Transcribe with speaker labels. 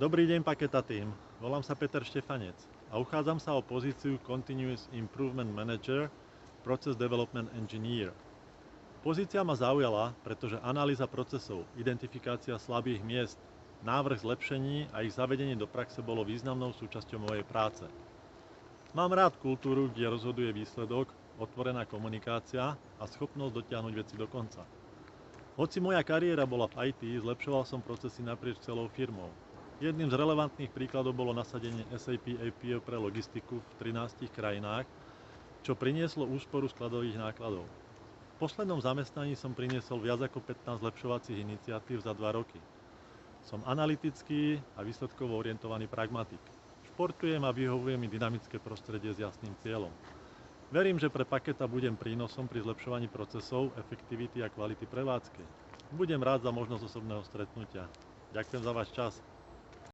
Speaker 1: Dobrý deň, Paketa Team. Volám sa Peter Štefanec a uchádzam sa o pozíciu Continuous Improvement Manager, Process Development Engineer. Pozícia ma zaujala, pretože analýza procesov, identifikácia slabých miest, návrh zlepšení a ich zavedenie do praxe bolo významnou súčasťou mojej práce. Mám rád kultúru, kde rozhoduje výsledok, otvorená komunikácia a schopnosť dotiahnuť veci do konca. Hoci moja kariéra bola v IT, zlepšoval som procesy naprieč celou firmou. Jedným z relevantných príkladov bolo nasadenie SAP APO pre logistiku v 13 krajinách, čo prinieslo úsporu skladových nákladov. V poslednom zamestnaní som priniesol viac ako 15 zlepšovacích iniciatív za 2 roky. Som analytický a výsledkovo orientovaný pragmatik. Športujem a vyhovuje mi dynamické prostredie s jasným cieľom. Verím, že pre Paketa budem prínosom pri zlepšovaní procesov, efektivity a kvality prevádzky. Budem rád za možnosť osobného stretnutia. Ďakujem za váš čas.